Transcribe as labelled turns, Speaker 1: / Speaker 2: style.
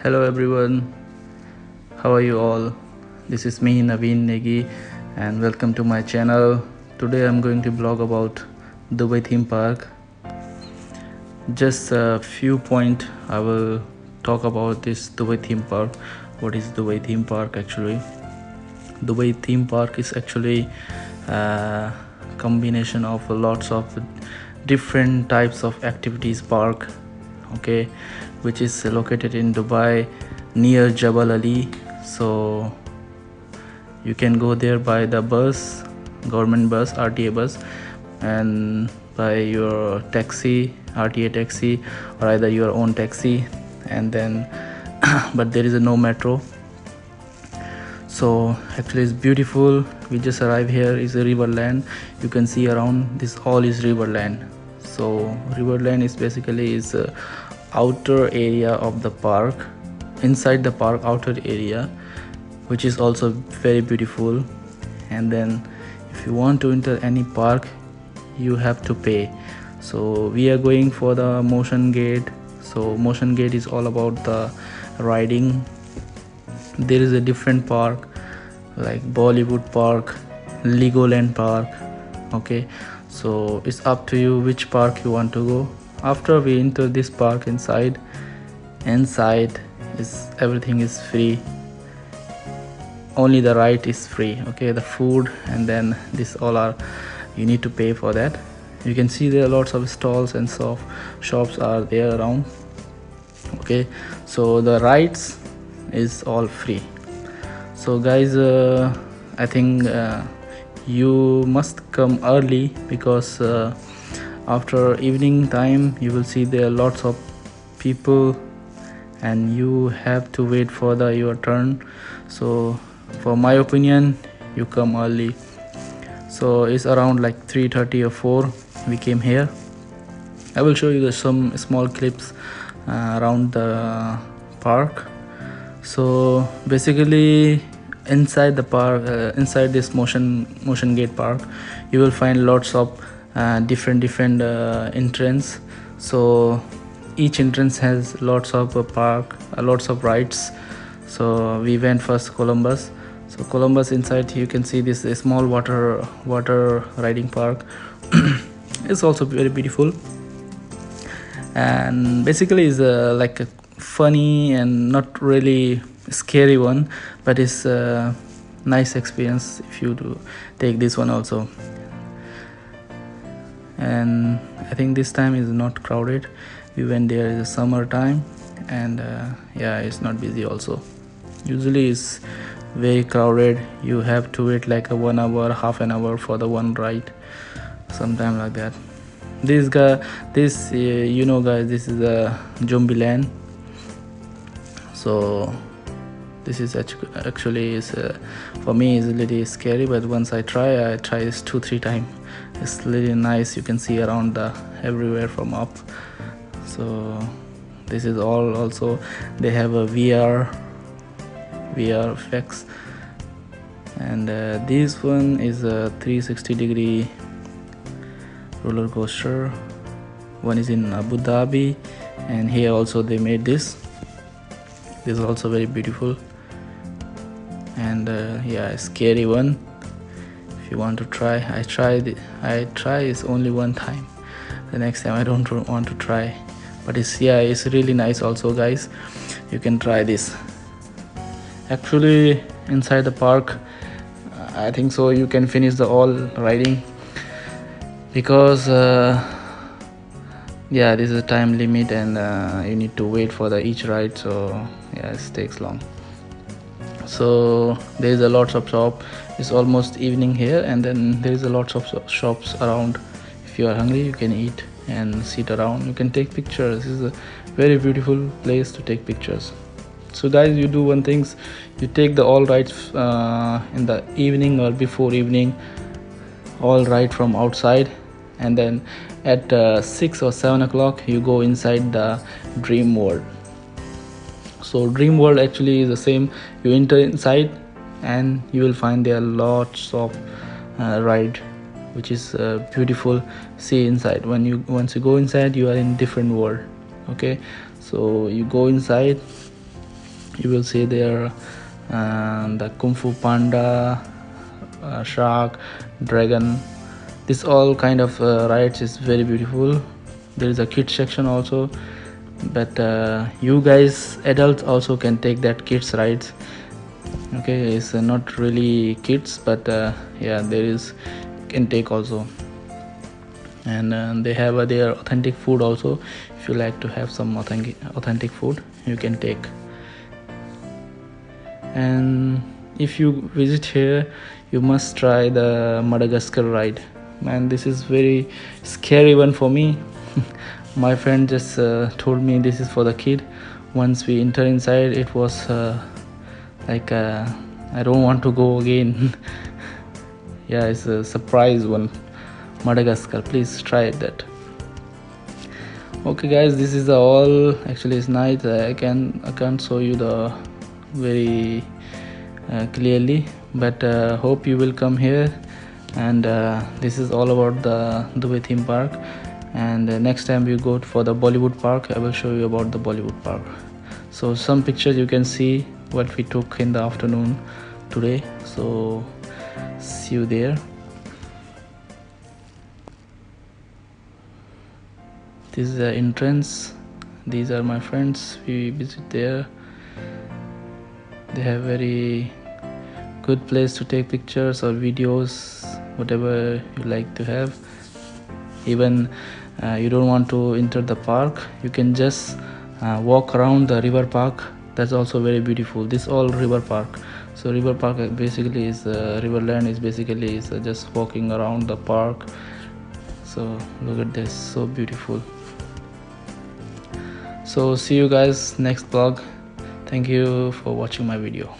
Speaker 1: Hello everyone, how are you all? This is me Naveen Negi and welcome to my channel. Today I'm going to blog about Dubai theme park. Just a few points I will talk about this Dubai theme park. What is Dubai theme park actually? Dubai theme park is actually a combination of lots of different types of activities park, okay, which is located in Dubai near Jabal Ali. So you can go there by the bus, government bus, RTA bus, and by your taxi, RTA taxi, or either your own taxi, and then but there is no metro. So actually it's beautiful. We just arrived here. Is a riverland. You can see around this all is riverland. So riverland is basically is a outer area of the park, inside the park outer area, which is also very beautiful. And then if you want to enter any park, you have to pay. So we are going for the motion gate. So motion gate is all about the riding. There is a different park like Bollywood Park, Legoland Park, okay. So it's up to you which park you want to go. After we enter this park, inside is everything is free. Only the ride is free, okay. The food and then this all are, you need to pay for that. You can see there are lots of stalls and shops are there around, okay. So the rides is all free. So guys, I think you must come early because after evening time you will see there are lots of people and you have to wait for your turn. So for my opinion, you come early. So it's around like 3:30 or 4 we came here. I will show you some small clips around the park. So basically inside the park, inside this motion gate park, you will find lots of different entrance. So each entrance has lots of lots of rides. So we went first Columbus. So Columbus, inside you can see this small water riding park. It's also very beautiful, and basically is like a funny and not really scary one, but it's a nice experience if you do take this one also. And I think this time is not crowded. We went there in the summer time, and yeah, it's not busy also. Usually it's very crowded. You have to wait like a 1 hour, half an hour for the one ride, sometime like that. This you know guys, this is a zombie land. So this is actually is for me is a little scary, but once I try this 2-3 times. It's really nice. You can see around everywhere from up. So this is all also, they have a VR effects, and this one is a 360-degree roller coaster. One is in Abu Dhabi, and here also they made this. This is also very beautiful, and yeah, a scary one. If you want to try, I try is only one time. The next time I don't want to try, but it's really nice also guys. You can try this. Actually inside the park, I think so you can finish the all riding, because yeah, this is a time limit, and you need to wait for each ride. So yeah, it takes long. So there is a lots of shop. It's almost evening here, and then there is a lots of shops around. If you are hungry, you can eat and sit around. You can take pictures. This is a very beautiful place to take pictures. So guys, you do one thing, you take the all rides in the evening or before evening, all ride from outside, and then at 6 or 7 o'clock you go inside the dream world. So dream world actually is the same. You enter inside and you will find there are lots of ride, which is beautiful. See inside, once you go inside, you are in different world, okay. So you go inside You will see there the Kung Fu Panda, shark, dragon. This all kind of rides is very beautiful. There is a kids section also, but you guys adults also can take that kids rides. Okay, it's not really kids, but yeah, there is, can take also. And they have their authentic food also. If you like to have some authentic food, you can take. And if you visit here, you must try the Madagascar ride. Man, this is very scary one for me. My friend just told me this is for the kid. Once we enter inside, it was like I don't want to go again. Yeah, it's a surprise one. Madagascar, please try that. Okay guys, this is all. Actually it's night. I can't show you the very clearly, but hope you will come here. And this is all about the Dubai theme park. And next time we go for the Bollywood park, I will show you about the Bollywood park. So some pictures you can see what we took in the afternoon today. So see you there. This is the entrance. These are my friends. We visit there. They have very good place to take pictures or videos, whatever you like to have. Even you don't want to enter the park, you can just walk around the river park. That's also very beautiful. This all river park. So river park basically is Riverland is basically is just walking around the park. So look at this, so beautiful. So see you guys next vlog. Thank you for watching my video.